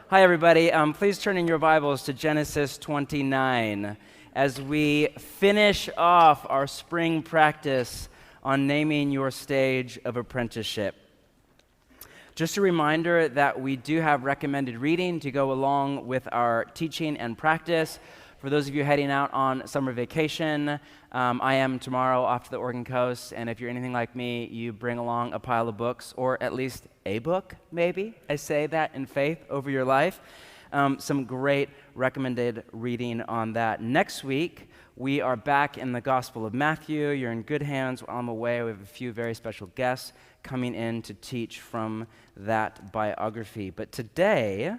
Hi, everybody. Please turn in your Bibles to Genesis 29 as we finish off our spring practice on naming your stage of apprenticeship. Just a reminder that we do have recommended reading to go along with our teaching and practice. For those of you heading out on summer vacation, I am tomorrow off to the Oregon coast, and if you're anything like me, you bring along a pile of books, or at least a book, maybe. I say that in faith over your life. Some great recommended reading on that. Next week, we are back in the Gospel of Matthew. You're in good hands. While I'm away, we have a few very special guests coming in to teach from that biography. But today,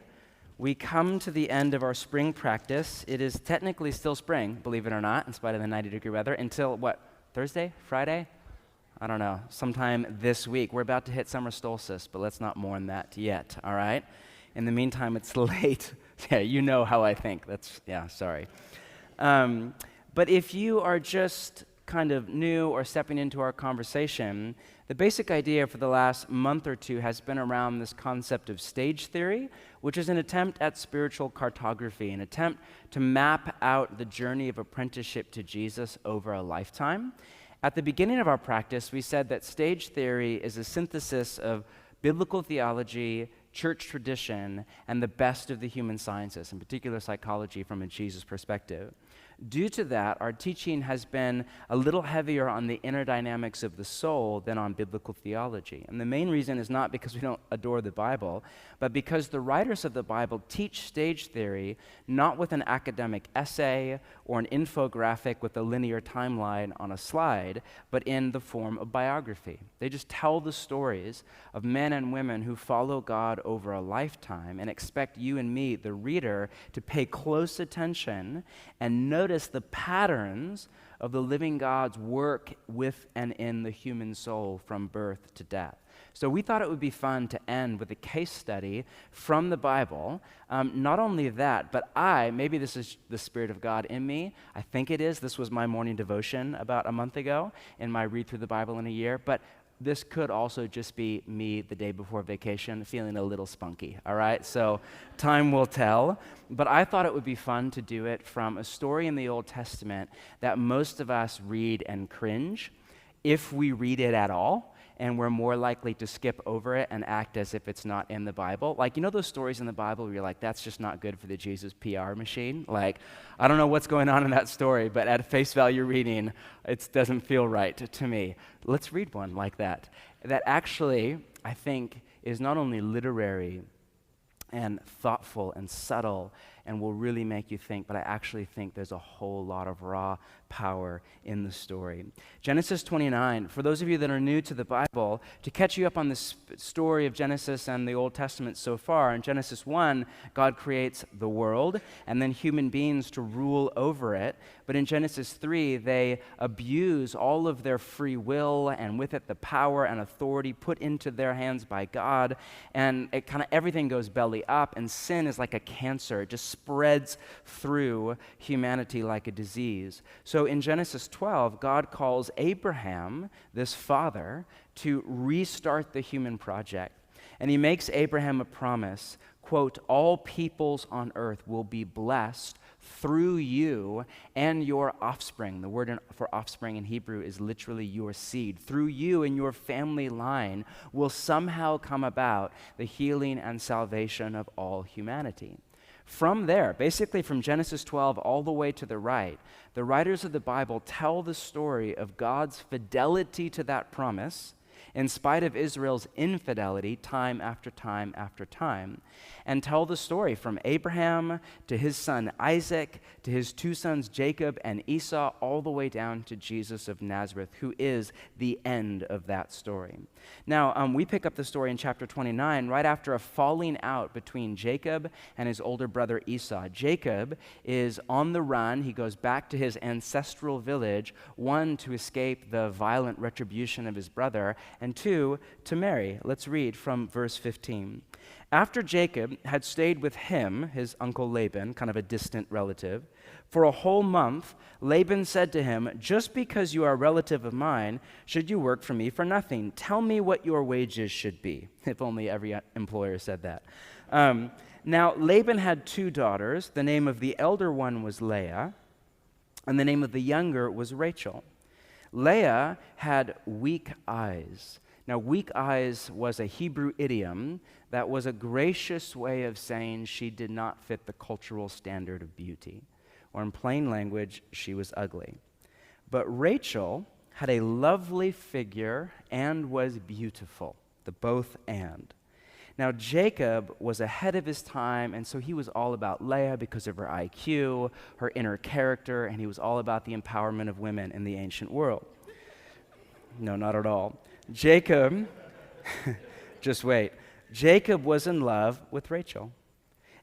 we come to the end of our spring practice. It is technically still spring, believe it or not, in spite of the 90-degree weather, until, Thursday? Friday? I don't know, sometime this week. We're about to hit summer solstice, but let's not mourn that yet, all right? In the meantime, it's late. Yeah, you know how I think. Sorry. But if you are just kind of new or stepping into our conversation, the basic idea for the last month or two has been around this concept of stage theory, which is an attempt at spiritual cartography, an attempt to map out the journey of apprenticeship to Jesus over a lifetime. At the beginning of our practice, we said that stage theory is a synthesis of biblical theology, church tradition, and the best of the human sciences, in particular psychology from a Jesus perspective. Due to that, our teaching has been a little heavier on the inner dynamics of the soul than on biblical theology. And the main reason is not because we don't adore the Bible, but because the writers of the Bible teach stage theory not with an academic essay or an infographic with a linear timeline on a slide, but in the form of biography. They just tell the stories of men and women who follow God over a lifetime and expect you and me, the reader, to pay close attention and notice the patterns of the living God's work with and in the human soul from birth to death. So we thought it would be fun to end with a case study from the Bible. Not only that, but maybe this is the Spirit of God in me. I think it is. This was my morning devotion about a month ago in my read through the Bible in a year. But this could also just be me the day before vacation feeling a little spunky, all right? So time will tell. But I thought it would be fun to do it from a story in the Old Testament that most of us read and cringe, if we read it at all, and we're more likely to skip over it and act as if it's not in the Bible. Like, you know those stories in the Bible where you're like, that's just not good for the Jesus PR machine? Like, I don't know what's going on in that story, but at face value reading, it doesn't feel right to me. Let's read one like that. That actually, I think, is not only literary and thoughtful and subtle and will really make you think, but I actually think there's a whole lot of raw power in the story. Genesis 29, for those of you that are new to the Bible, to catch you up on this story of Genesis and the Old Testament so far, in Genesis 1, God creates the world and then human beings to rule over it. But in Genesis 3, they abuse all of their free will and with it the power and authority put into their hands by God, and it kind of everything goes belly up, and sin is like a cancer. It just spreads through humanity like a disease. So in Genesis 12, God calls Abraham, this father, to restart the human project. And he makes Abraham a promise, quote, all peoples on earth will be blessed through you and your offspring. The word for offspring in Hebrew is literally your seed. Through you and your family line will somehow come about the healing and salvation of all humanity. From there, basically from Genesis 12 all the way to the right, the writers of the Bible tell the story of God's fidelity to that promise in spite of Israel's infidelity time after time after time, and tell the story from Abraham to his son Isaac to his two sons Jacob and Esau all the way down to Jesus of Nazareth, who is the end of that story. Now, we pick up the story in chapter 29 right after a falling out between Jacob and his older brother Esau. Jacob is on the run. He goes back to his ancestral village, one, to escape the violent retribution of his brother, and two, to marry. Let's read from verse 15. After Jacob had stayed with him, his uncle Laban, kind of a distant relative, for a whole month, Laban said to him, just because you are a relative of mine, should you work for me for nothing? Tell me what your wages should be. If only every employer said that. Now, Laban had 2 daughters. The name of the elder one was Leah, and the name of the younger was Rachel. Leah had weak eyes. Now, weak eyes was a Hebrew idiom that was a gracious way of saying she did not fit the cultural standard of beauty, or in plain language, she was ugly. But Rachel had a lovely figure and was beautiful, the both and. Now, Jacob was ahead of his time, and so he was all about Leah because of her IQ, her inner character, and he was all about the empowerment of women in the ancient world. No, not at all. Jacob, just wait. Jacob was in love with Rachel.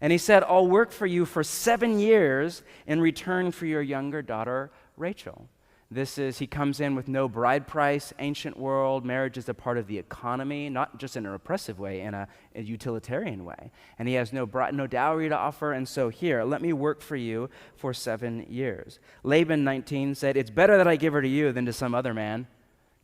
And he said, I'll work for you for 7 years in return for your younger daughter, Rachel. He comes in with no bride price, ancient world. Marriage is a part of the economy, not just in a repressive way, in a utilitarian way. And he has no dowry to offer, and so here, let me work for you for 7 years. Laban, 19, said, it's better that I give her to you than to some other man.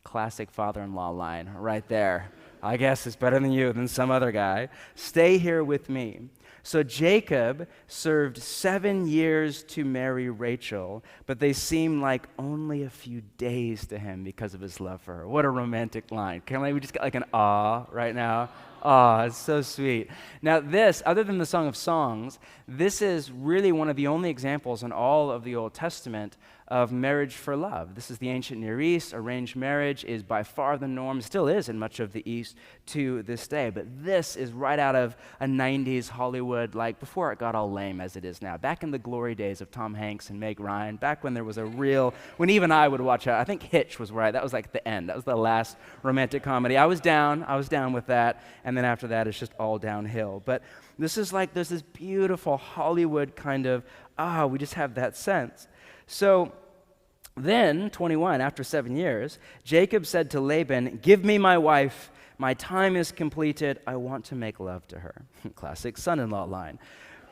Classic father-in-law line right there. I guess it's better than you than some other guy. Stay here with me. So Jacob served 7 years to marry Rachel, but they seem like only a few days to him because of his love for her. What a romantic line. Can we just get like an aw right now? Aw, it's so sweet. Now this, other than the Song of Songs, this is really one of the only examples in all of the Old Testament of marriage for love. This is the ancient Near East. Arranged marriage is by far the norm, still is in much of the East to this day. But this is right out of a 90s Hollywood, like before it got all lame as it is now. Back in the glory days of Tom Hanks and Meg Ryan, back when there was when even I would watch it. I think Hitch was right. That was like the end. That was the last romantic comedy. I was down with that. And then after that, it's just all downhill. But this is like, there's this beautiful Hollywood kind of, we just have that sense. So then, 21, after 7 years, Jacob said to Laban, give me my wife. My time is completed. I want to make love to her. Classic son-in-law line.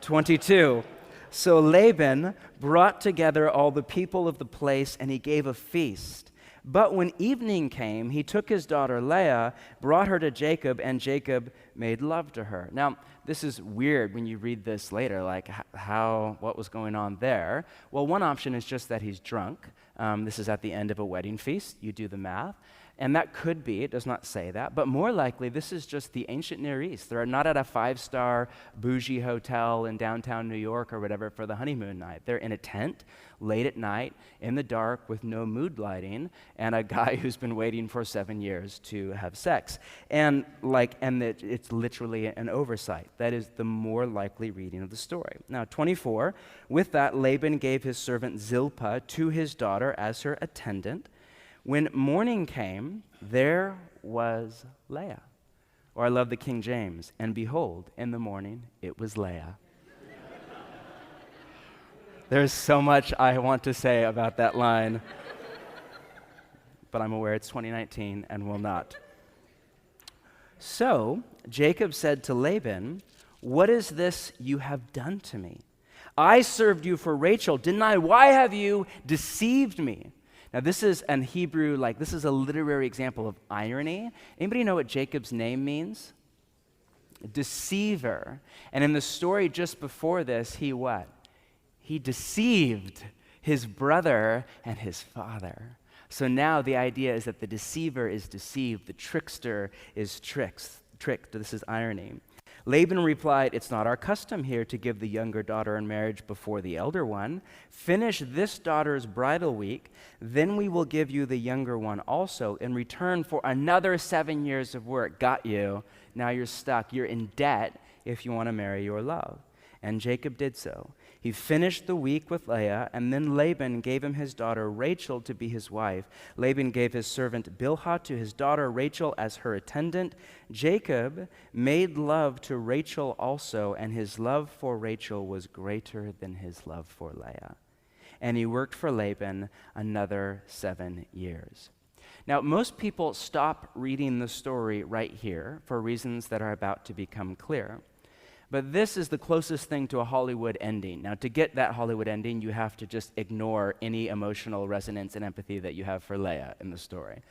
22, so Laban brought together all the people of the place, and he gave a feast. But when evening came, he took his daughter Leah, brought her to Jacob, and Jacob made love to her. Now, this is weird when you read this later, like what was going on there? Well, one option is just that he's drunk. This is at the end of a wedding feast. You do the math. And that could be, it does not say that, but more likely this is just the ancient Near East. They're not at a 5-star bougie hotel in downtown New York or whatever for the honeymoon night. They're in a tent late at night in the dark with no mood lighting and a guy who's been waiting for 7 years to have sex. And it's literally an oversight. That is the more likely reading of the story. Now, 24, with that Laban gave his servant Zilpah to his daughter as her attendant. When morning came, there was Leah. Or I love the King James, and behold, in the morning, it was Leah. There's so much I want to say about that line, but I'm aware it's 2019 and will not. So Jacob said to Laban, what is this you have done to me? I served you for Rachel, didn't I? Why have you deceived me? Now, this is an Hebrew, this is a literary example of irony. Anybody know what Jacob's name means? Deceiver. And in the story just before this, he what? He deceived his brother and his father. So now the idea is that the deceiver is deceived, the trickster is tricked. This is irony. Laban replied, it's not our custom here to give the younger daughter in marriage before the elder one. Finish this daughter's bridal week, then we will give you the younger one also in return for another 7 years of work. Got you. Now you're stuck. You're in debt if you want to marry your love. And Jacob did so. He finished the week with Leah, and then Laban gave him his daughter Rachel to be his wife. Laban gave his servant Bilhah to his daughter Rachel as her attendant. Jacob made love to Rachel also, and his love for Rachel was greater than his love for Leah. And he worked for Laban another 7 years. Now, most people stop reading the story right here for reasons that are about to become clear. But this is the closest thing to a Hollywood ending. Now, to get that Hollywood ending, you have to just ignore any emotional resonance and empathy that you have for Leah in the story.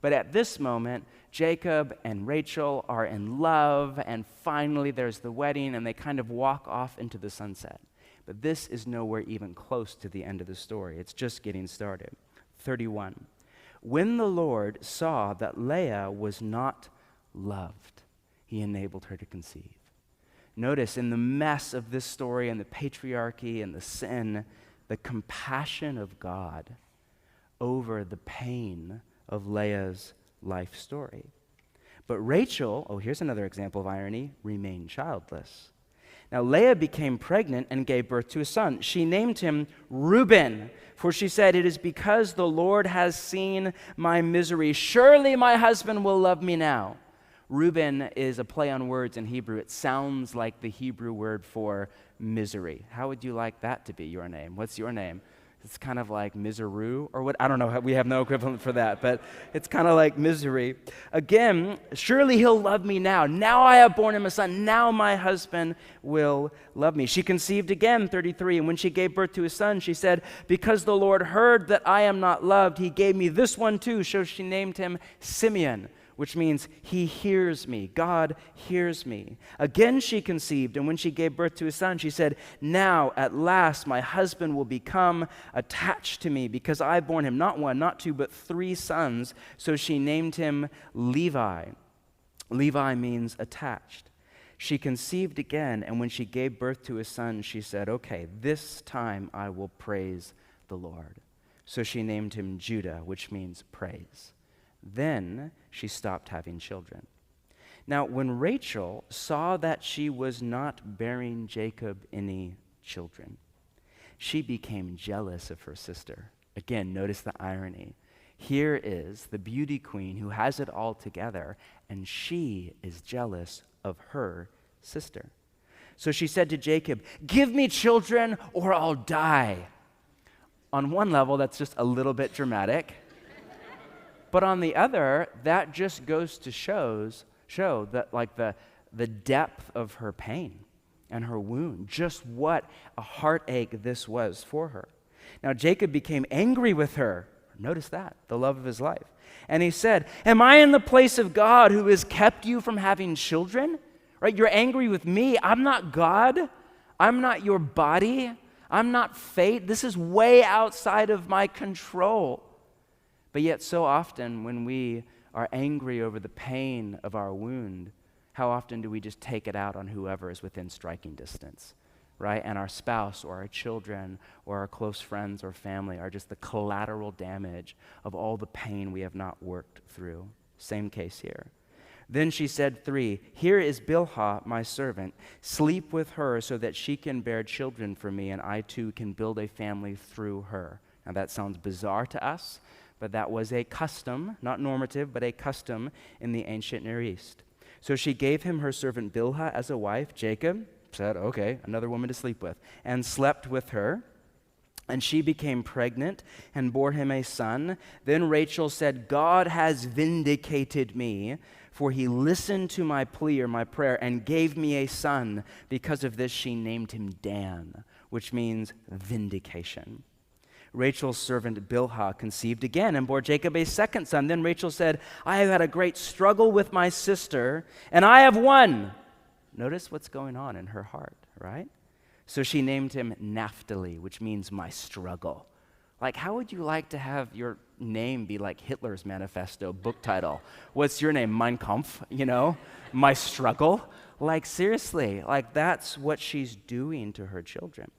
But at this moment, Jacob and Rachel are in love, and finally there's the wedding, and they kind of walk off into the sunset. But this is nowhere even close to the end of the story. It's just getting started. 31. When the Lord saw that Leah was not loved, he enabled her to conceive. Notice in the mess of this story and the patriarchy and the sin, the compassion of God over the pain of Leah's life story. But Rachel, here's another example of irony, remained childless. Now Leah became pregnant and gave birth to a son. She named him Reuben, for she said, "It is because the Lord has seen my misery. Surely my husband will love me now." Reuben is a play on words in Hebrew. It sounds like the Hebrew word for misery. How would you like that to be your name? What's your name? It's kind of like Miseru, or what? I don't know. We have no equivalent for that, but it's kind of like misery. Again, surely he'll love me now. Now I have borne him a son. Now my husband will love me. She conceived again, 33, and when she gave birth to a son, she said, "Because the Lord heard that I am not loved, he gave me this one too." So she named him Simeon, which means he hears me. God hears me. Again she conceived, and when she gave birth to a son, she said, "Now at last my husband will become attached to me, because I borne him not one, not two, but 3 sons." So she named him Levi. Levi means attached. She conceived again, and when she gave birth to a son, she said, "Okay, this time I will praise the Lord." So she named him Judah, which means praise. Then she stopped having children. Now, when Rachel saw that she was not bearing Jacob any children, she became jealous of her sister. Again, notice the irony. Here is the beauty queen who has it all together, and she is jealous of her sister. So she said to Jacob, "Give me children or I'll die." On one level, that's just a little bit dramatic. But on the other, that just goes to show that like the depth of her pain and her wound, just what a heartache this was for her. Now Jacob became angry with her. Notice that, the love of his life. And he said, "Am I in the place of God who has kept you from having children?" Right? You're angry with me. I'm not God. I'm not your body. I'm not fate. This is way outside of my control. But yet so often when we are angry over the pain of our wound, how often do we just take it out on whoever is within striking distance, right? And our spouse or our children or our close friends or family are just the collateral damage of all the pain we have not worked through. Same case here. Then she said, 3, "Here is Bilhah, my servant. Sleep with her so that she can bear children for me, and I too can build a family through her." Now that sounds bizarre to us, but that was a custom, not normative, but a custom in the ancient Near East. So she gave him her servant Bilhah as a wife. Jacob said, "Okay, another woman to sleep with," and slept with her. And she became pregnant and bore him a son. Then Rachel said, "God has vindicated me, for he listened to my plea or my prayer and gave me a son." Because of this, she named him Dan, which means vindication. Rachel's servant Bilhah conceived again and bore Jacob a second son. Then Rachel said, "I have had a great struggle with my sister, and I have won." Notice what's going on in her heart, right? So she named him Naphtali, which means my struggle. Like, how would you like to have your name be like Hitler's manifesto book title? What's your name? Mein Kampf, my struggle? Like, seriously, like that's what she's doing to her children.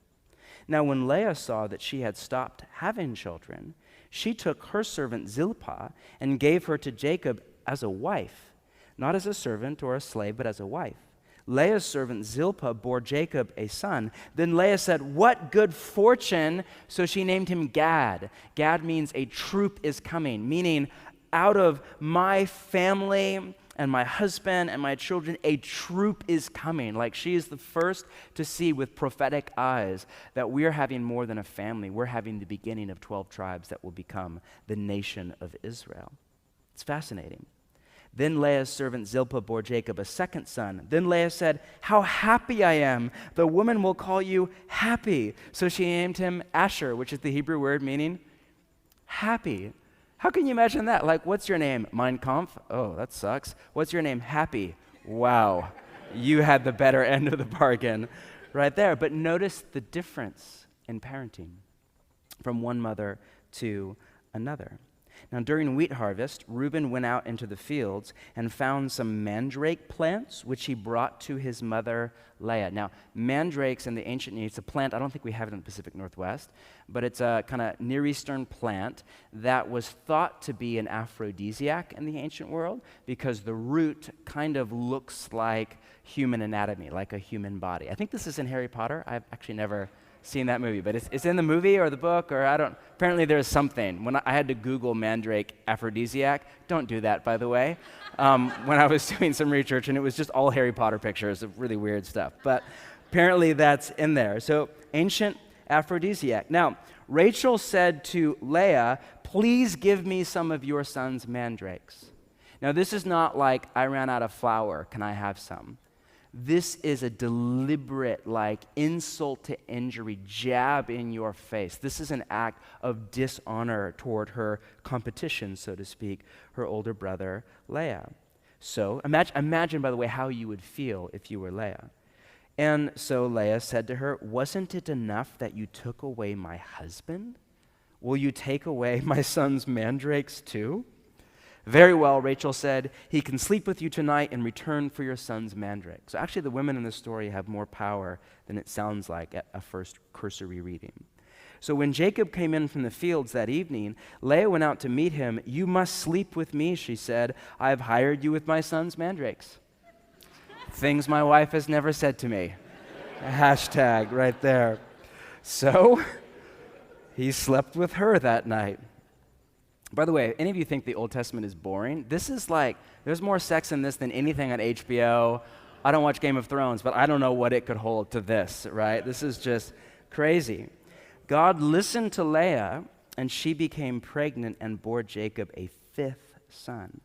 Now, when Leah saw that she had stopped having children, she took her servant Zilpah and gave her to Jacob as a wife, not as a servant or a slave, but as a wife. Leah's servant Zilpah bore Jacob a son. Then Leah said, "What good fortune!" So she named him Gad. Gad means a troop is coming, meaning out of my family and my husband and my children, a troop is coming. Like she is the first to see with prophetic eyes that we're having more than a family. We're having the beginning of 12 tribes that will become the nation of Israel. It's fascinating. Then Leah's servant Zilpah bore Jacob a second son. Then Leah said, "How happy I am! The woman will call you happy." So she named him Asher, which is the Hebrew word meaning happy. How can you imagine that? Like, what's your name? Mein Kampf? Oh, that sucks. What's your name? Happy. Wow. You had the better end of the bargain right there. But notice the difference in parenting from one mother to another. Now, during wheat harvest, Reuben went out into the fields and found some mandrake plants, which he brought to his mother Leah. Now, mandrakes in the ancient Near East, it's a plant, I don't think we have it in the Pacific Northwest, but it's a kind of Near Eastern plant that was thought to be an aphrodisiac in the ancient world because the root kind of looks like human anatomy, like a human body. I think this is in Harry Potter. I've actually never seen that movie, but it's in the movie or the book, or apparently there's something. When I had to Google mandrake aphrodisiac, don't do that, by the way, when I was doing some research, and it was just all Harry Potter pictures of really weird stuff, but apparently that's in there. So, ancient aphrodisiac. Now, Rachel said to Leah, please give me some of your son's mandrakes. Now, this is not like, I ran out of flour, can I have some? This is a deliberate, insult to injury, jab in your face. This is an act of dishonor toward her competition, so to speak, her older brother, Leah. So imagine, by the way, how you would feel if you were Leah. And so Leah said to her, wasn't it enough that you took away my husband? Will you take away my son's mandrakes too? Very well, Rachel said, he can sleep with you tonight in return for your son's mandrake. So actually the women in this story have more power than it sounds like at a first cursory reading. So when Jacob came in from the fields that evening, Leah went out to meet him. You must sleep with me, she said. I have hired you with my son's mandrakes. Things my wife has never said to me. Hashtag right there. So he slept with her that night. By the way, any of you think the Old Testament is boring? This is there's more sex in this than anything on HBO. I don't watch Game of Thrones, but I don't know what it could hold to this, right? This is just crazy. God listened to Leah, and she became pregnant and bore Jacob a fifth son.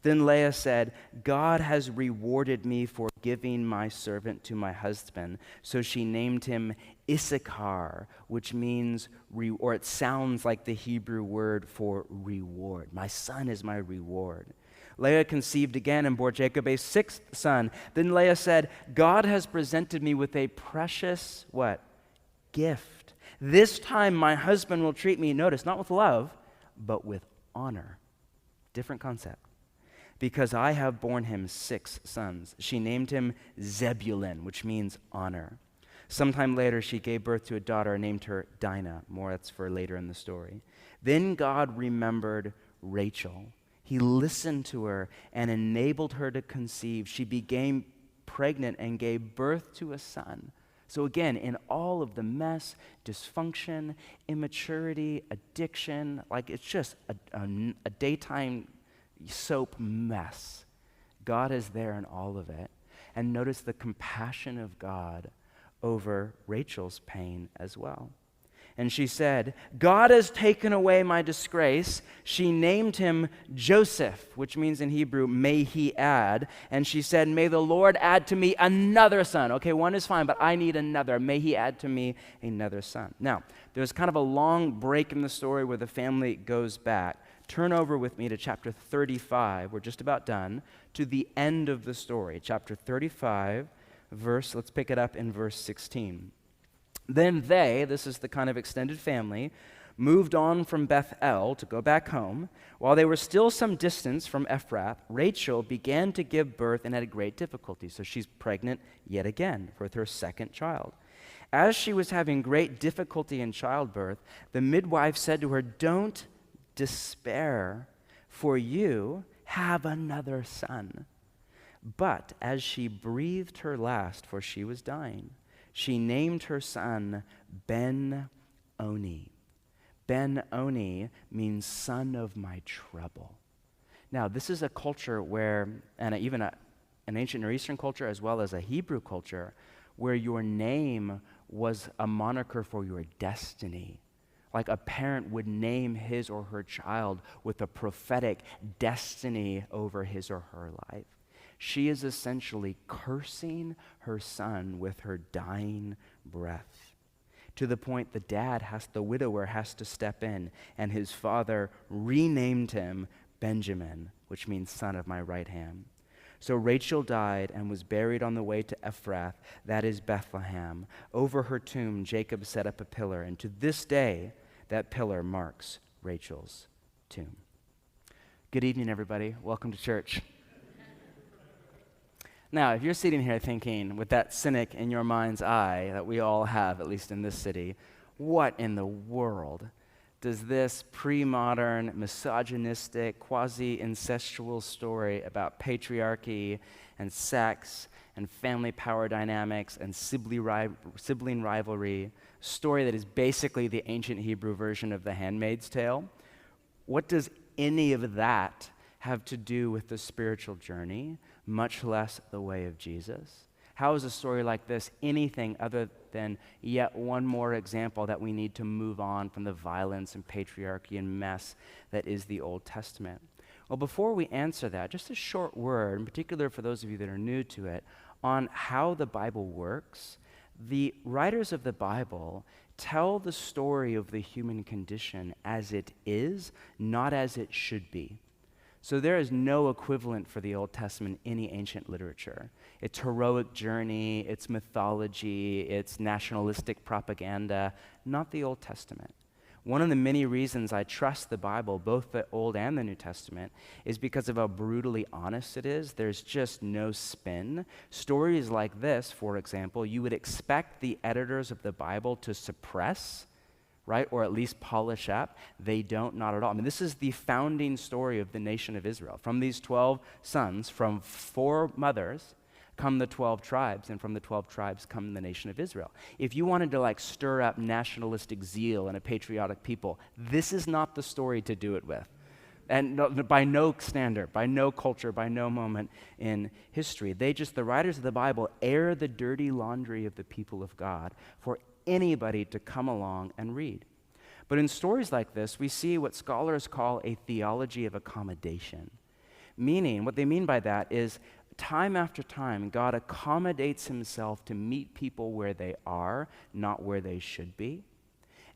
Then Leah said, God has rewarded me for giving my servant to my husband. So she named him Issachar, which means, or it sounds like the Hebrew word for reward. My son is my reward. Leah conceived again and bore Jacob a sixth son. Then Leah said, God has presented me with a precious, what? Gift. This time my husband will treat me, notice, not with love, but with honor. Different concept. Because I have borne him 6 sons. She named him Zebulun, which means honor. Sometime later, she gave birth to a daughter and named her Dinah. More, that's for later in the story. Then God remembered Rachel. He listened to her and enabled her to conceive. She became pregnant and gave birth to a son. So again, in all of the mess, dysfunction, immaturity, addiction, it's just a daytime soap mess. God is there in all of it. And notice the compassion of God over Rachel's pain as well. And she said, God has taken away my disgrace. She named him Joseph, which means in Hebrew, may he add. And she said, may the Lord add to me another son. Okay, one is fine, but I need another. May he add to me another son. Now, there's kind of a long break in the story where the family goes back. Turn over with me to chapter 35. We're just about done. To the end of the story. Chapter 35, let's pick it up in verse 16. Then this is the kind of extended family, moved on from Bethel to go back home. While they were still some distance from Ephrath, Rachel began to give birth and had great difficulty. So she's pregnant yet again with her second child. As she was having great difficulty in childbirth, the midwife said to her, don't despair, for you have another son. But as she breathed her last, for she was dying, she named her son Ben-Oni. Ben-Oni means son of my trouble. Now, this is a culture where, and even an ancient Near Eastern culture as well as a Hebrew culture, where your name was a moniker for your destiny. Like a parent would name his or her child with a prophetic destiny over his or her life. She is essentially cursing her son with her dying breath. to the point the widower has to step in, and his father renamed him Benjamin, which means son of my right hand. So Rachel died and was buried on the way to Ephrath, that is Bethlehem. Over her tomb, Jacob set up a pillar, and to this day, that pillar marks Rachel's tomb. Good evening, everybody. Welcome to church. Now, if you're sitting here thinking, with that cynic in your mind's eye that we all have, at least in this city, what in the world does this pre-modern, misogynistic, quasi-incestual story about patriarchy and sex and family power dynamics and sibling rivalry, story that is basically the ancient Hebrew version of The Handmaid's Tale, what does any of that have to do with the spiritual journey, much less the way of Jesus? How is a story like this anything other than yet one more example that we need to move on from the violence and patriarchy and mess that is the Old Testament? Well, before we answer that, just a short word, in particular for those of you that are new to it, on how the Bible works. The writers of the Bible tell the story of the human condition as it is, not as it should be. So there is no equivalent for the Old Testament in any ancient literature. It's heroic journey, it's mythology, it's nationalistic propaganda, not the Old Testament. One of the many reasons I trust the Bible, both the Old and the New Testament, is because of how brutally honest it is. There's just no spin. Stories like this, for example, you would expect the editors of the Bible to suppress, right, or at least polish up. They don't, not at all. I mean, this is the founding story of the nation of Israel. From these 12 sons, from 4 mothers, come the 12 tribes, and from the 12 tribes come the nation of Israel. If you wanted to stir up nationalistic zeal in a patriotic people, this is not the story to do it with. And by no standard, by no culture, by no moment in history. The writers of the Bible air the dirty laundry of the people of God for anybody to come along and read. But in stories like this, we see what scholars call a theology of accommodation. Meaning, what they mean by that is time after time, God accommodates himself to meet people where they are, not where they should be.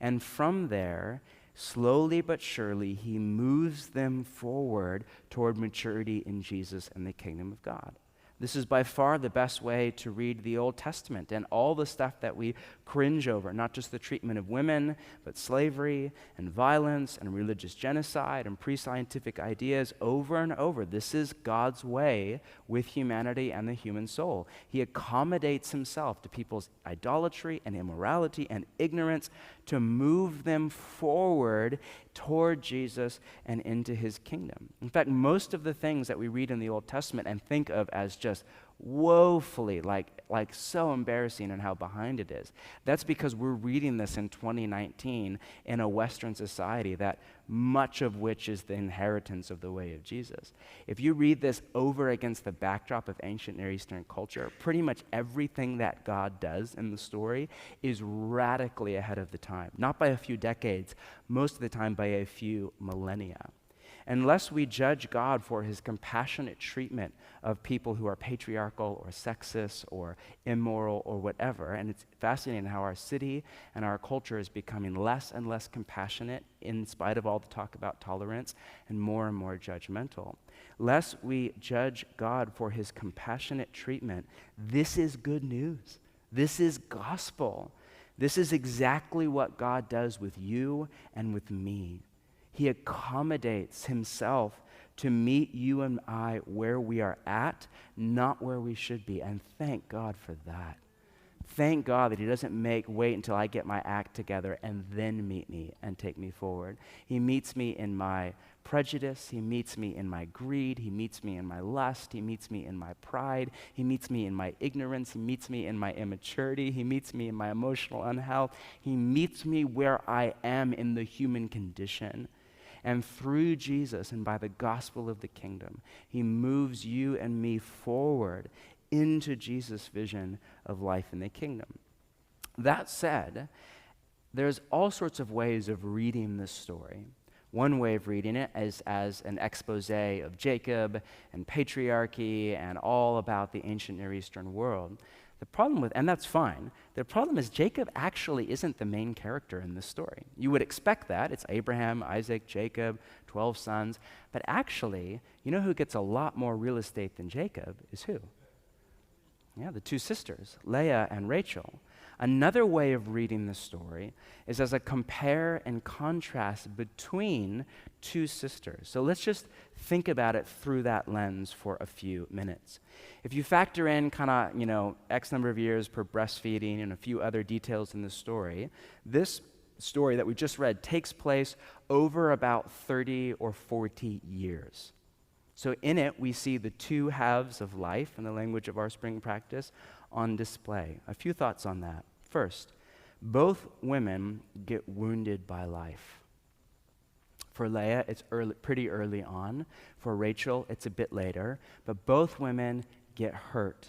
And from there, slowly but surely, he moves them forward toward maturity in Jesus and the kingdom of God. This is by far the best way to read the Old Testament and all the stuff that we cringe over, not just the treatment of women, but slavery and violence and religious genocide and pre-scientific ideas over and over. This is God's way with humanity and the human soul. He accommodates himself to people's idolatry and immorality and ignorance to move them forward toward Jesus and into his kingdom. In fact, most of the things that we read in the Old Testament and think of as just woefully so embarrassing and how behind it is, that's because we're reading this in 2019 in a Western society that much of which is the inheritance of the way of Jesus. If you read this over against the backdrop of ancient Near Eastern culture, pretty much everything that God does in the story is radically ahead of the time. Not by a few decades, most of the time by a few millennia. Unless we judge God for his compassionate treatment of people who are patriarchal or sexist or immoral or whatever, and it's fascinating how our city and our culture is becoming less and less compassionate in spite of all the talk about tolerance and more judgmental. Lest we judge God for his compassionate treatment, this is good news. This is gospel. This is exactly what God does with you and with me. He accommodates himself to meet you and I where we are at, not where we should be. And thank God for that. Thank God that he doesn't wait until I get my act together and then meet me and take me forward. He meets me in my prejudice. He meets me in my greed. He meets me in my lust. He meets me in my pride. He meets me in my ignorance. He meets me in my immaturity. He meets me in my emotional unhealth. He meets me where I am in the human condition. And through Jesus and by the gospel of the kingdom, he moves you and me forward into Jesus' vision of life in the kingdom. That said, there's all sorts of ways of reading this story. One way of reading it is as an expose of Jacob and patriarchy and all about the ancient Near Eastern world. And that's fine. The problem is Jacob actually isn't the main character in this story. You would expect that. It's Abraham, Isaac, Jacob, 12 sons. But actually, you know who gets a lot more real estate than Jacob is who? Yeah, the two sisters, Leah and Rachel. Another way of reading the story is as a compare and contrast between two sisters. So let's just think about it through that lens for a few minutes. If you factor in kind of, X number of years per breastfeeding and a few other details in the story, this story that we just read takes place over about 30 or 40 years. So in it, we see the two halves of life, in the language of our spring practice, on display. A few thoughts on that. First, both women get wounded by life. For Leah, it's pretty early on. For Rachel, it's a bit later. But both women get hurt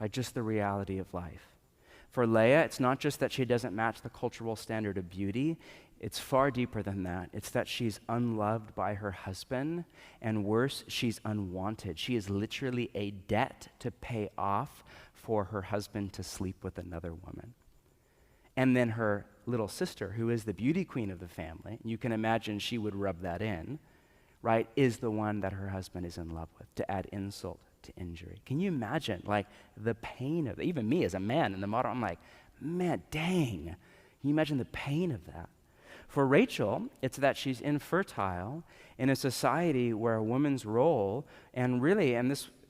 by just the reality of life. For Leah, it's not just that she doesn't match the cultural standard of beauty. It's far deeper than that. It's that she's unloved by her husband, and worse, she's unwanted. She is literally a debt to pay off for her husband to sleep with another woman. And then her little sister, who is the beauty queen of the family, you can imagine she would rub that in, right, is the one that her husband is in love with, to add insult to injury. Can you imagine, the pain of it? Even me as a man in the modern, I'm like, man, dang. Can you imagine the pain of that? For Rachel, it's that she's infertile in a society where a woman's role,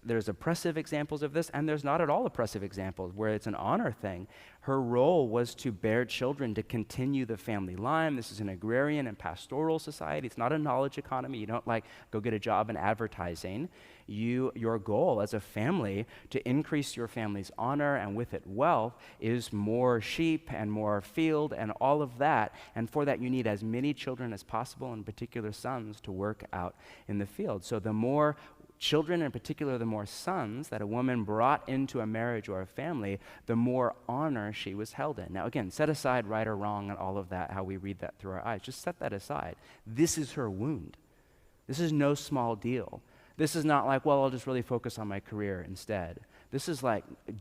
there's oppressive examples of this, and there's not at all oppressive examples where it's an honor thing. Her role was to bear children, to continue the family line. This is an agrarian and pastoral society. It's not a knowledge economy. You don't go get a job in advertising. Your goal as a family to increase your family's honor and with it wealth is more sheep and more field and all of that. And for that, you need as many children as possible, in particular sons, to work out in the field. So the more children, in particular, the more sons that a woman brought into a marriage or a family, the more honor she was held in. Now, again, set aside right or wrong and all of that, how we read that through our eyes. Just set that aside. This is her wound. This is no small deal. This is not I'll just really focus on my career instead. This is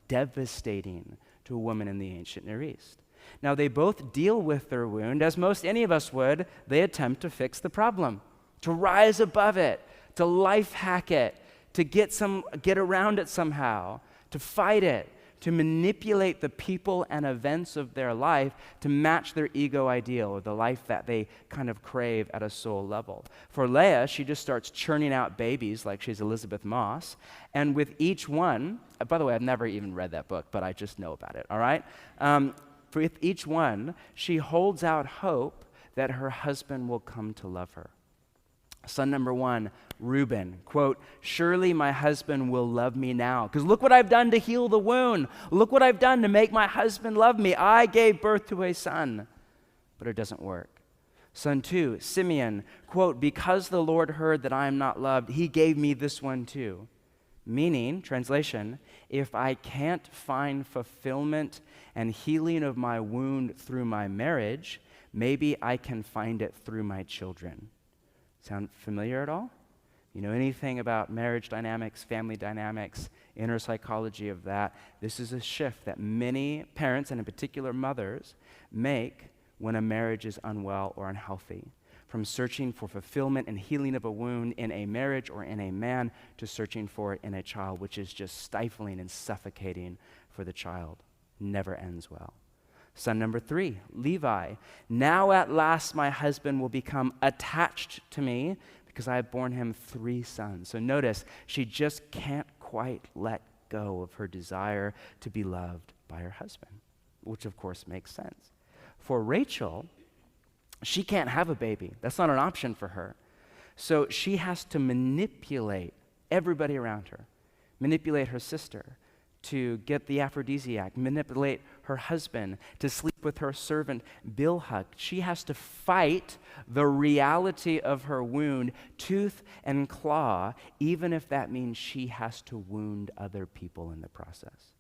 devastating to a woman in the ancient Near East. Now, they both deal with their wound, as most any of us would. They attempt to fix the problem, to rise above it, to life hack it, to get around it somehow, to fight it, to manipulate the people and events of their life to match their ego ideal, or the life that they kind of crave at a soul level. For Leah, she just starts churning out babies like she's Elizabeth Moss, and with each one, by the way, I've never even read that book, but I just know about it, all right? With each one, she holds out hope that her husband will come to love her. Son number one, Reuben, quote, "Surely my husband will love me now, because look what I've done to heal the wound. Look what I've done to make my husband love me. I gave birth to a son." But it doesn't work. Son two, Simeon, quote, "Because the Lord heard that I am not loved, he gave me this one too." Meaning, translation, if I can't find fulfillment and healing of my wound through my marriage, maybe I can find it through my children. Sound familiar at all? You know anything about marriage dynamics, family dynamics, inner psychology of that? This is a shift that many parents, and in particular mothers, make when a marriage is unwell or unhealthy. From searching for fulfillment and healing of a wound in a marriage or in a man to searching for it in a child, which is just stifling and suffocating for the child. Never ends well. Son number three, Levi. "Now at last my husband will become attached to me because I have borne him 3 sons." So notice, she just can't quite let go of her desire to be loved by her husband, which of course makes sense. For Rachel, she can't have a baby. That's not an option for her. So she has to manipulate everybody around her, manipulate her sister to get the aphrodisiac, manipulate her husband to sleep with her servant Bilhah. She has to fight the reality of her wound tooth and claw, even if that means she has to wound other people in the process.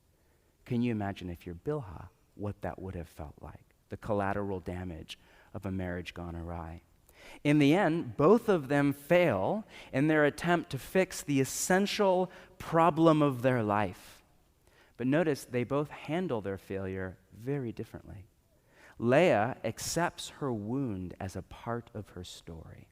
Can you imagine if you're Bilhah, what that would have felt like? The collateral damage of a marriage gone awry. In the end, both of them fail in their attempt to fix the essential problem of their life. But notice they both handle their failure very differently. Leah accepts her wound as a part of her story.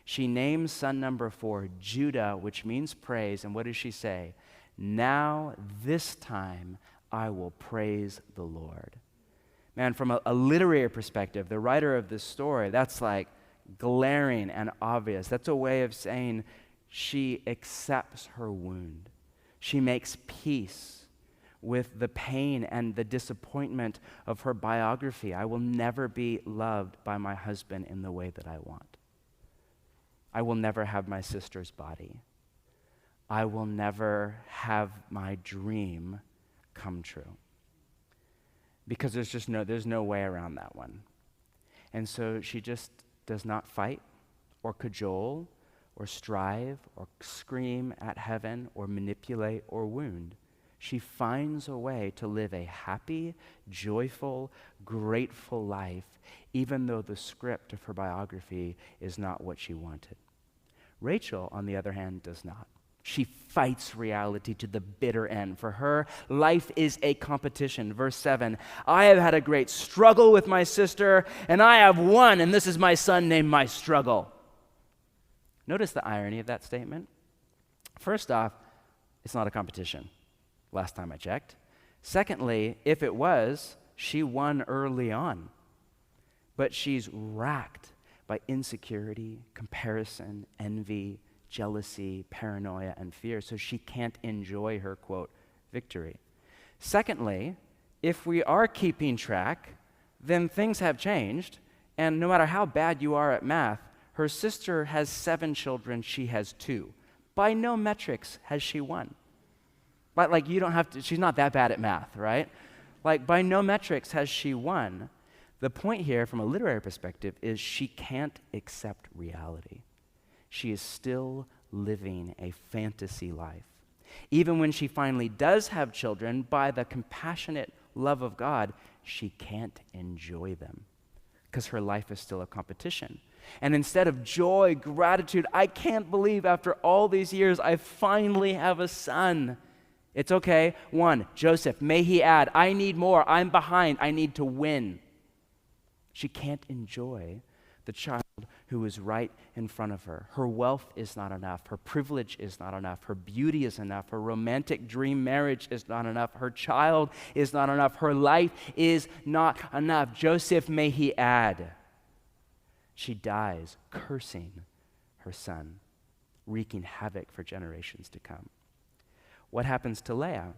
She names son number 4 Judah, which means praise. And what does she say? Now, this time, I will praise the Lord. Man, from a literary perspective, the writer of this story, that's like glaring and obvious. That's a way of saying she accepts her wound. She makes peace with the pain and the disappointment of her biography. I will never be loved by my husband in the way that I want. I will never have my sister's body. I will never have my dream come true. Because there's no way around that one. And so she just does not fight or cajole or strive or scream at heaven or manipulate or wound. She finds a way to live a happy, joyful, grateful life, even though the script of her biography is not what she wanted. Rachel, on the other hand, does not. She fights reality to the bitter end. For her, life is a competition. Verse 7, I have had a great struggle with my sister, and I have won, and this is my son named my struggle. Notice the irony of that statement. First off, it's not a competition. Last time I checked. Secondly, if it was, she won early on. But she's racked by insecurity, comparison, envy, jealousy, paranoia, and fear, so she can't enjoy her, quote, victory. Secondly, if we are keeping track, then things have changed, and no matter how bad you are at math, her sister has 7 children, she has 2. By no metrics has she won. But you don't have to, she's not that bad at math, right? By no metrics has she won. The point here, from a literary perspective, is she can't accept reality. She is still living a fantasy life. Even when she finally does have children, by the compassionate love of God, she can't enjoy them because her life is still a competition. And instead of joy, gratitude, I can't believe after all these years I finally have a son. It's okay. 1, Joseph, may he add, I need more, I'm behind, I need to win. She can't enjoy the child who is right in front of her. Her wealth is not enough. Her privilege is not enough. Her beauty is enough. Her romantic dream marriage is not enough. Her child is not enough. Her life is not enough. Joseph, may he add. She dies cursing her son, wreaking havoc for generations to come. What happens to Leah?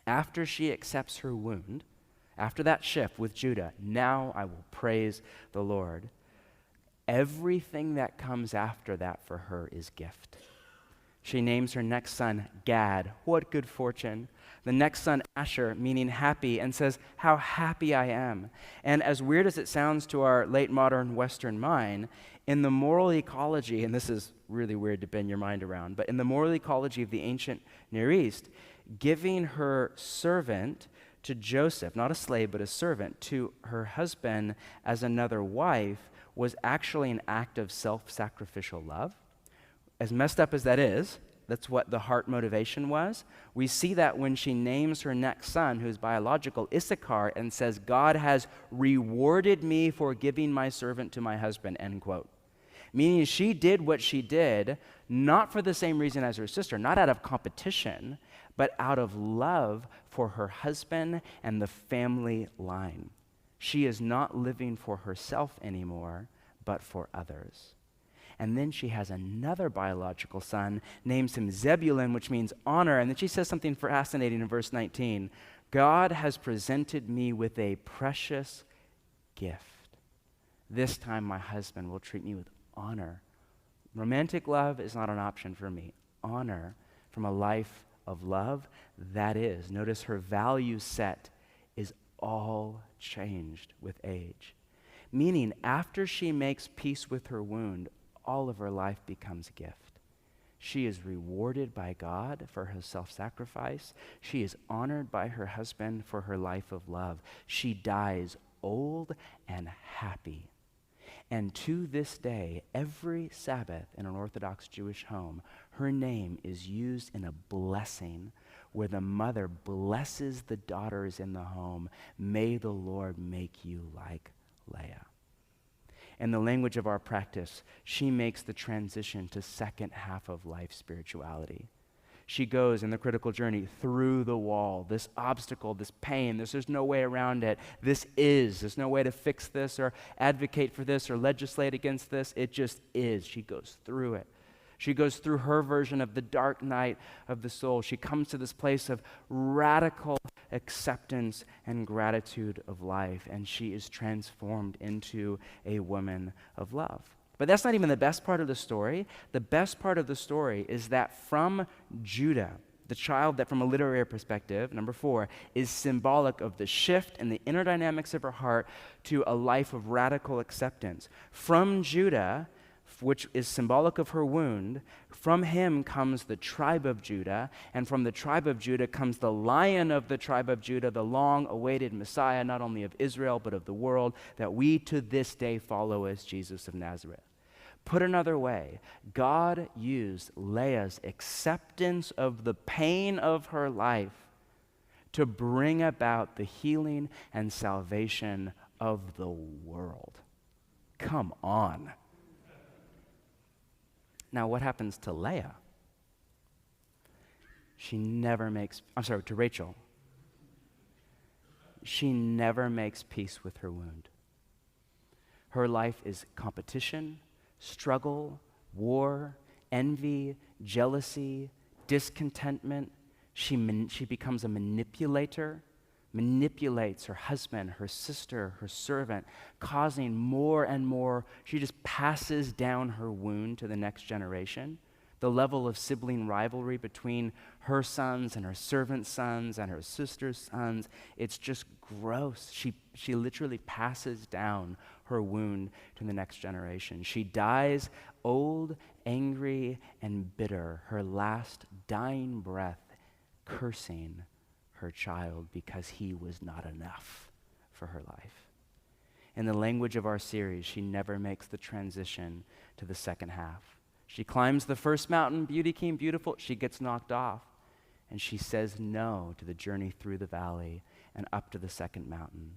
After she accepts her wound, after that shift with Judah, now I will praise the Lord. Everything that comes after that for her is gift. She names her next son Gad. What good fortune. The next son Asher, meaning happy, and says, how happy I am. And as weird as it sounds to our late modern Western mind, in the moral ecology, and this is really weird to bend your mind around, but in the moral ecology of the ancient Near East, giving her servant to Joseph, not a slave, but a servant, to her husband as another wife was actually an act of self-sacrificial love. As messed up as that is, that's what the heart motivation was. We see that when she names her next son, who's biological, Issachar, and says, God has rewarded me for giving my servant to my husband, end quote. Meaning she did what she did, not for the same reason as her sister, not out of competition, but out of love for her husband and the family line. She is not living for herself anymore, but for others. And then she has another biological son, names him Zebulun, which means honor. And then she says something fascinating in verse 19. God has presented me with a precious gift. This time my husband will treat me with honor. Romantic love is not an option for me. Honor from a life of love, that is. Notice her value set is all changed with age. Meaning, after she makes peace with her wound, all of her life becomes a gift. She is rewarded by God for her self-sacrifice. She is honored by her husband for her life of love. She dies old and happy. And to this day, every Sabbath in an Orthodox Jewish home, her name is used in a blessing where the mother blesses the daughters in the home. May the Lord make you like Leah. In the language of our practice, she makes the transition to second half of life spirituality. She goes in the critical journey through the wall, this obstacle, this pain. There's no way around it. There's no way to fix this or advocate for this or legislate against this. It just is. She goes through it. She goes through her version of the dark night of the soul. She comes to this place of radical acceptance and gratitude of life, and she is transformed into a woman of love. But that's not even the best part of the story. The best part of the story is that from Judah, the child that from a literary perspective, number 4, is symbolic of the shift in the inner dynamics of her heart to a life of radical acceptance. From Judah, which is symbolic of her wound, from him comes the tribe of Judah, and from the tribe of Judah comes the Lion of the tribe of Judah, the long-awaited Messiah, not only of Israel, but of the world, that we to this day follow as Jesus of Nazareth. Put another way, God used Leah's acceptance of the pain of her life to bring about the healing and salvation of the world. Come on. Now, what happens to Leah? To Rachel. She never makes peace with her wound. Her life is competition, struggle, war, envy, jealousy, discontentment. She becomes a manipulator, manipulates her husband, her sister, her servant, causing more and more. She just passes down her wound to the next generation. The level of sibling rivalry between her sons and her servant's sons and her sister's sons, it's just gross. She literally passes down her wound to the next generation. She dies old, angry, and bitter, her last dying breath cursing her child because he was not enough for her life. In the language of our series, she never makes the transition to the second half. She climbs the first mountain, beauty king, beautiful, she gets knocked off, and she says no to the journey through the valley and up to the second mountain.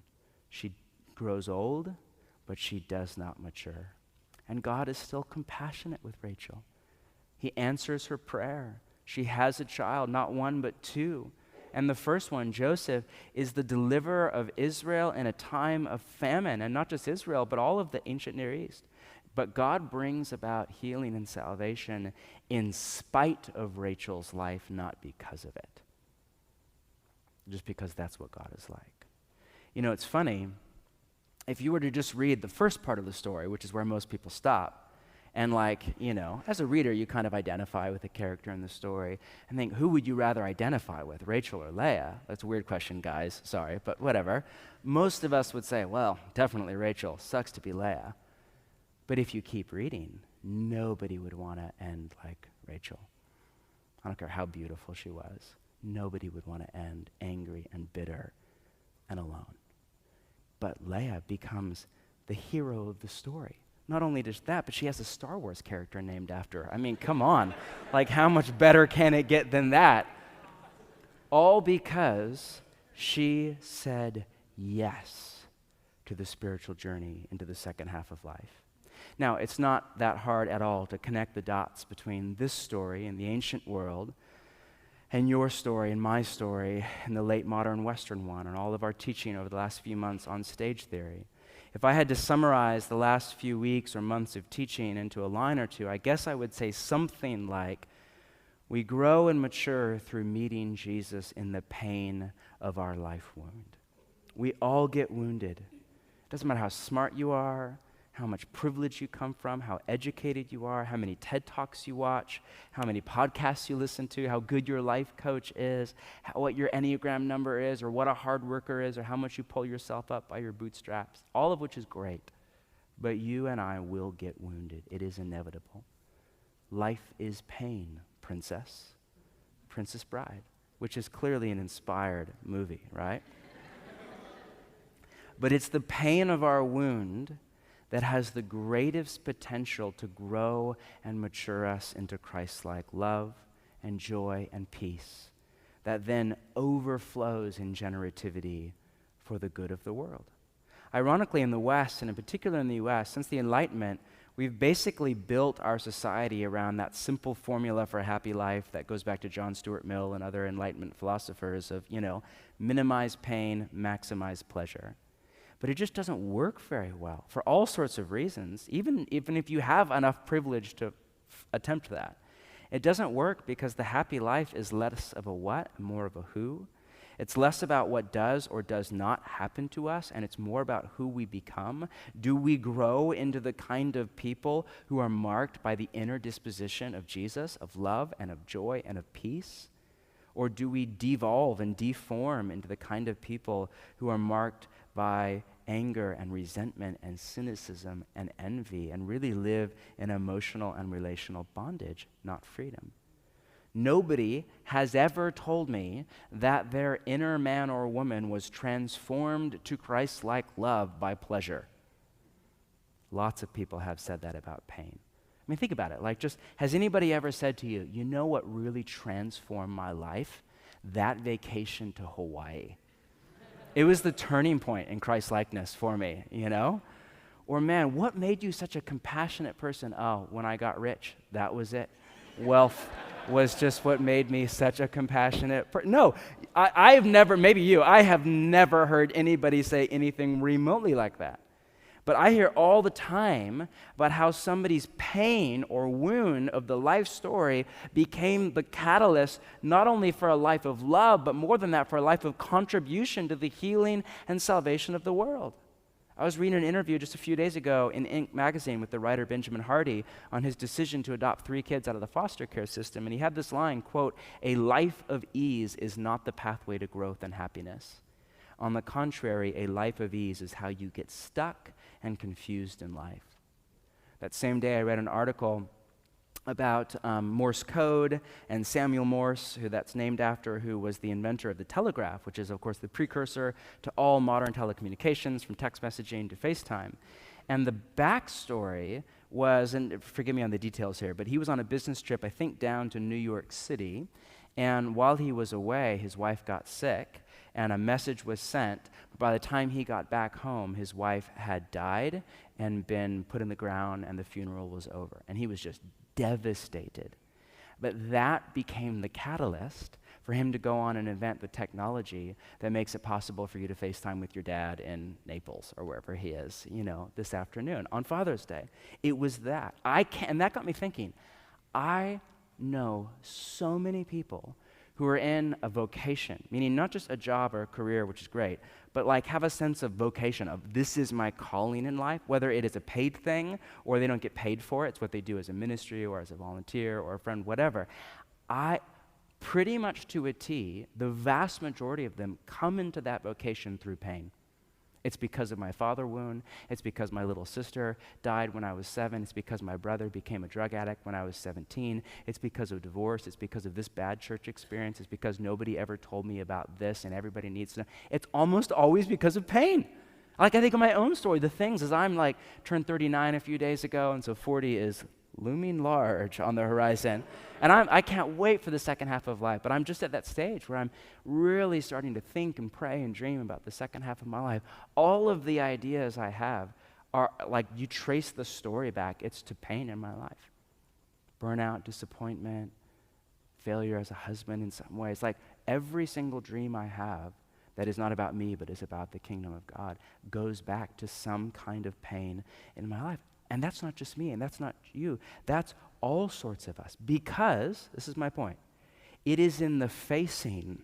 She grows old, but she does not mature. And God is still compassionate with Rachel. He answers her prayer. She has a child, not one, but 2. And the first one, Joseph, is the deliverer of Israel in a time of famine, and not just Israel, but all of the ancient Near East. But God brings about healing and salvation in spite of Rachel's life, not because of it. Just because that's what God is like. You know, it's funny, if you were to just read the first part of the story, which is where most people stop, and as a reader, you kind of identify with the character in the story and think, who would you rather identify with, Rachel or Leah? That's a weird question, guys. Sorry, but whatever. Most of us would say, well, definitely Rachel. Sucks to be Leah. But if you keep reading, nobody would want to end like Rachel. I don't care how beautiful she was. Nobody would want to end angry and bitter and alone. But Leah becomes the hero of the story. Not only just that, but she has a Star Wars character named after her. I mean, come on. How much better can it get than that? All because she said yes to the spiritual journey into the second half of life. Now, it's not that hard at all to connect the dots between this story in the ancient world and your story and my story and the late modern Western one and all of our teaching over the last few months on stage theory. If I had to summarize the last few weeks or months of teaching into a line or two, I guess I would say something like, we grow and mature through meeting Jesus in the pain of our life wound. We all get wounded. It doesn't matter how smart you are, how much privilege you come from, how educated you are, how many TED Talks you watch, how many podcasts you listen to, how good your life coach is, what your Enneagram number is, or what a hard worker is, or how much you pull yourself up by your bootstraps, all of which is great. But you and I will get wounded. It is inevitable. Life is pain, Princess Bride, which is clearly an inspired movie, right? But it's the pain of our wound that has the greatest potential to grow and mature us into Christ-like love and joy and peace. that then overflows in generativity for the good of the world. Ironically, in the West, and in particular in the US, since the Enlightenment, we've basically built our society around that simple formula for a happy life that goes back to John Stuart Mill and other Enlightenment philosophers of, minimize pain, maximize pleasure. But it just doesn't work very well for all sorts of reasons, even if you have enough privilege to attempt that. It doesn't work because the happy life is less of a what and more of a who. It's less about what does or does not happen to us, and it's more about who we become. Do we grow into the kind of people who are marked by the inner disposition of Jesus, of love and of joy and of peace? Or do we devolve and deform into the kind of people who are marked by anger and resentment and cynicism and envy and really live in emotional and relational bondage, not freedom? Nobody has ever told me that their inner man or woman was transformed to Christ-like love by pleasure. Lots of people have said that about pain. I mean, think about it. Has anybody ever said to you, you know what really transformed my life? That vacation to Hawaii. It was the turning point in Christ-likeness for me, Or man, what made you such a compassionate person? Oh, when I got rich, that was it. Wealth was just what made me such a compassionate person. No, I've never, maybe you, I have never heard anybody say anything remotely like that. But I hear all the time about how somebody's pain or wound of the life story became the catalyst not only for a life of love, but more than that, for a life of contribution to the healing and salvation of the world. I was reading an interview just a few days ago in Inc. magazine with the writer Benjamin Hardy on his decision to adopt 3 kids out of the foster care system, and he had this line, quote, "A life of ease is not the pathway to growth and happiness. On the contrary, a life of ease is how you get stuck and confused in life." That same day, I read an article about Morse code and Samuel Morse, who that's named after, who was the inventor of the telegraph, which is, of course, the precursor to all modern telecommunications, from text messaging to FaceTime. And the backstory was, and forgive me on the details here, but he was on a business trip, I think down to New York City, and while he was away, his wife got sick, and a message was sent. By the time he got back home, his wife had died and been put in the ground, and the funeral was over. And he was just devastated. But that became the catalyst for him to go on and invent the technology that makes it possible for you to FaceTime with your dad in Naples or wherever he is, this afternoon on Father's Day. It was that. And that got me thinking, I know so many people who are in a vocation, meaning not just a job or a career, which is great, but have a sense of vocation, of this is my calling in life, whether it is a paid thing or they don't get paid for it. It's what they do as a ministry or as a volunteer or a friend, whatever. Pretty much to a T, the vast majority of them come into that vocation through pain. It's because of my father wound. It's because my little sister died when I was 7. It's because my brother became a drug addict when I was 17. It's because of divorce. It's because of this bad church experience. It's because nobody ever told me about this and everybody needs to know. It's almost always because of pain. I think of my own story. The things is I'm turned 39 a few days ago, and so 40 is looming large on the horizon. And I can't wait for the second half of life, but I'm just at that stage where I'm really starting to think and pray and dream about the second half of my life. All of the ideas I have are you trace the story back, it's to pain in my life. Burnout, disappointment, failure as a husband in some ways. Every single dream I have that is not about me but is about the kingdom of God goes back to some kind of pain in my life. And that's not just me, and that's not you. That's all sorts of us. Because, this is my point, it is in the facing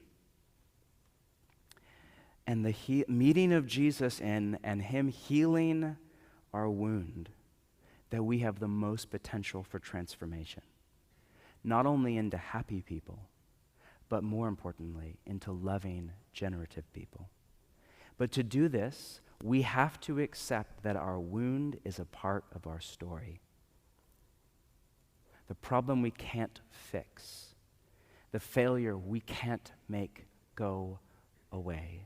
and the meeting of Jesus and him healing our wound that we have the most potential for transformation. Not only into happy people, but more importantly, into loving, generative people. But to do this, we have to accept that our wound is a part of our story. The problem we can't fix, the failure we can't make go away.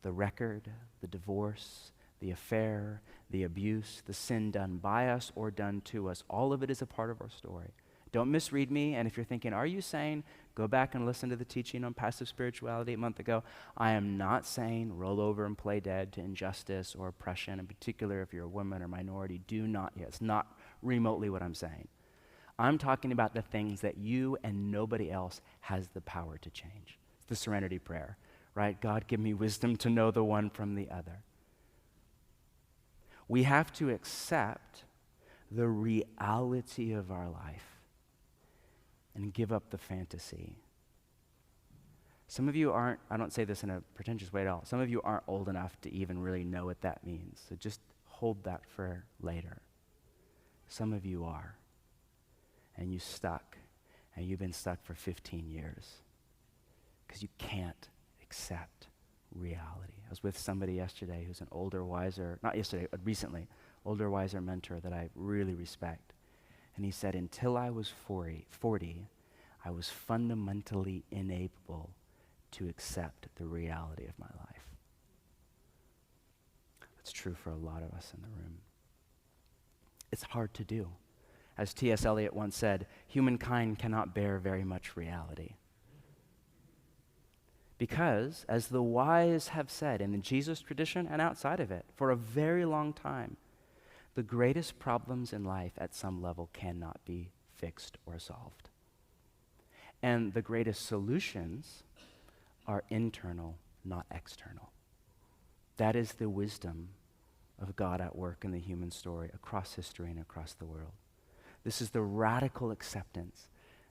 The record, the divorce, the affair, the abuse, the sin done by us or done to us, all of it is a part of our story. Don't misread me, and if you're thinking, are you saying, go back and listen to the teaching on passive spirituality a month ago. I am not saying roll over and play dead to injustice or oppression, in particular if you're a woman or minority. Do not, it's not remotely what I'm saying. I'm talking about the things that you and nobody else has the power to change. It's the serenity prayer, right? God, give me wisdom to know the one from the other. We have to accept the reality of our life and give up the fantasy. Some of you aren't, I don't say this in a pretentious way at all, some of you aren't old enough to even really know what that means. So just hold that for later. Some of you are. And you stuck. And you've been stuck for 15 years. Because you can't accept reality. I was with somebody yesterday who's an older, wiser, not yesterday, but recently, older, wiser mentor that I really respect. And he said, until I was 40, I was fundamentally unable to accept the reality of my life. That's true for a lot of us in the room. It's hard to do. As T.S. Eliot once said, humankind cannot bear very much reality. Because, as the wise have said in the Jesus tradition and outside of it, for a very long time, the greatest problems in life at some level cannot be fixed or solved. And the greatest solutions are internal, not external. That is the wisdom of God at work in the human story across history and across the world. This is the radical acceptance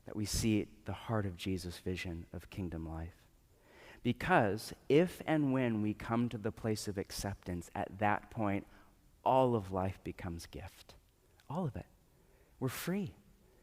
that we see at the heart of Jesus' vision of kingdom life. Because if and when we come to the place of acceptance, at that point, all of life becomes gift. All of it. We're free.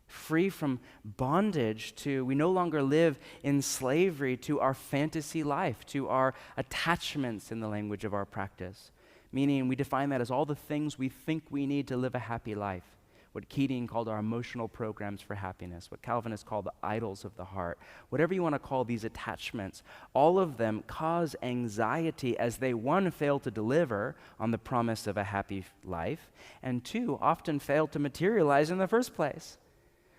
Free from bondage to, we no longer live in slavery to our fantasy life, to our attachments in the language of our practice. Meaning we define that as all the things we think we need to live a happy life. What Keating called our emotional programs for happiness, what Calvinists call the idols of the heart, whatever you want to call these attachments, all of them cause anxiety as they, one, fail to deliver on the promise of a happy life, and two, often fail to materialize in the first place.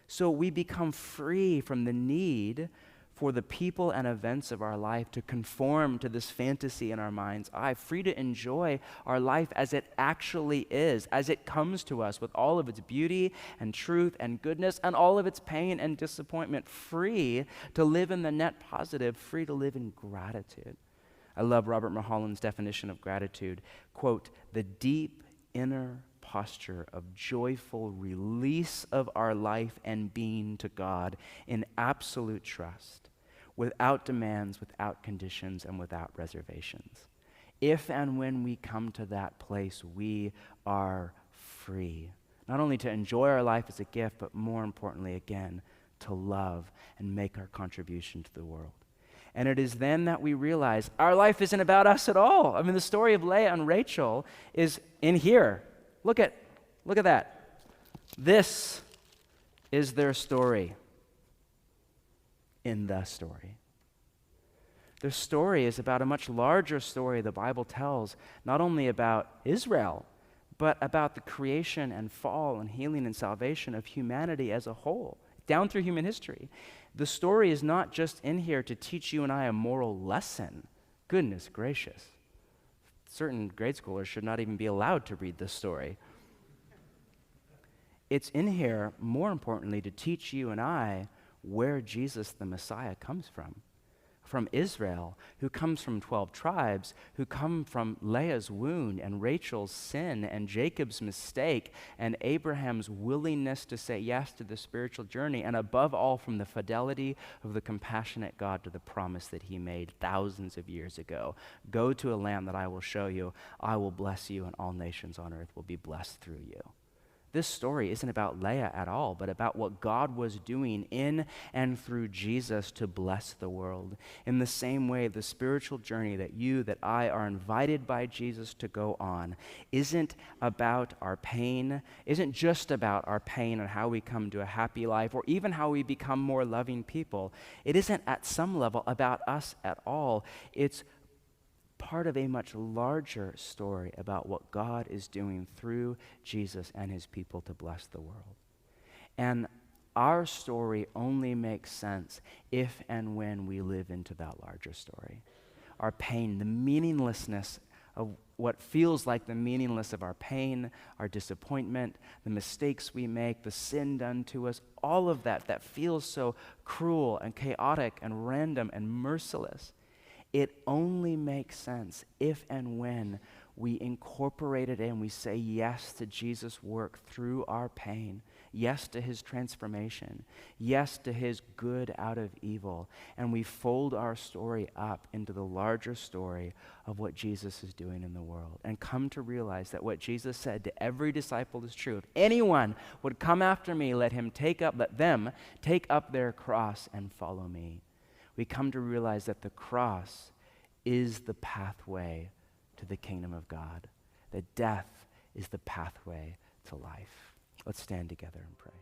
So we become free from the need for the people and events of our life to conform to this fantasy in our mind's eye, free to enjoy our life as it actually is, as it comes to us with all of its beauty and truth and goodness and all of its pain and disappointment, free to live in the net positive, free to live in gratitude. I love Robert Mulholland's definition of gratitude. Quote, the deep inner posture of joyful release of our life and being to God in absolute trust, without demands, without conditions, and without reservations. If and when we come to that place, we are free, not only to enjoy our life as a gift, but more importantly, again, to love and make our contribution to the world. And it is then that we realize our life isn't about us at all. I mean, the story of Leah and Rachel is in here. Look at that. This is their story in the story. Their story is about a much larger story the Bible tells, not only about Israel, but about the creation and fall and healing and salvation of humanity as a whole, down through human history. The story is not just in here to teach you and I a moral lesson. Goodness gracious. Certain grade schoolers should not even be allowed to read this story. It's in here, more importantly, to teach you and I where Jesus the Messiah comes from Israel, who comes from 12 tribes, who come from Leah's wound and Rachel's sin and Jacob's mistake and Abraham's willingness to say yes to the spiritual journey, and above all from the fidelity of the compassionate God to the promise that he made thousands of years ago. Go to a land that I will show you, I will bless you, and all nations on earth will be blessed through you. This story isn't about Leah at all, but about what God was doing in and through Jesus to bless the world. In the same way, the spiritual journey that I are invited by Jesus to go on isn't about our pain, isn't just about our pain and how we come to a happy life, or even how we become more loving people. It isn't at some level about us at all. It's part of a much larger story about what God is doing through Jesus and his people to bless the world. And our story only makes sense if and when we live into that larger story. Our pain, the meaninglessness of what feels like the meaningless of our pain, our disappointment, the mistakes we make, the sin done to us, all of that feels so cruel and chaotic and random and merciless. It only makes sense if and when we incorporate it in, we say yes to Jesus' work through our pain, yes to his transformation, yes to his good out of evil, and we fold our story up into the larger story of what Jesus is doing in the world, and come to realize that what Jesus said to every disciple is true. If anyone would come after me, let them take up their cross and follow me. We come to realize that the cross is the pathway to the kingdom of God, that death is the pathway to life. Let's stand together and pray.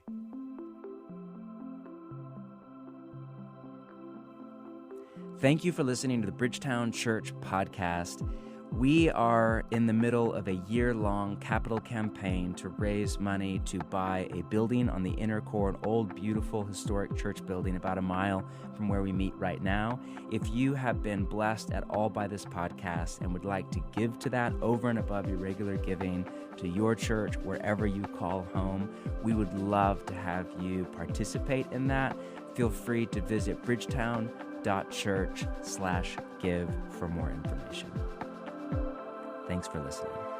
Thank you for listening to the Bridgetown Church podcast. We are in the middle of a year-long capital campaign to raise money to buy a building on the inner core, an old, beautiful, historic church building about a mile from where we meet right now. If you have been blessed at all by this podcast and would like to give to that over and above your regular giving to your church, wherever you call home, we would love to have you participate in that. Feel free to visit bridgetown.church/give for more information. Thanks for listening.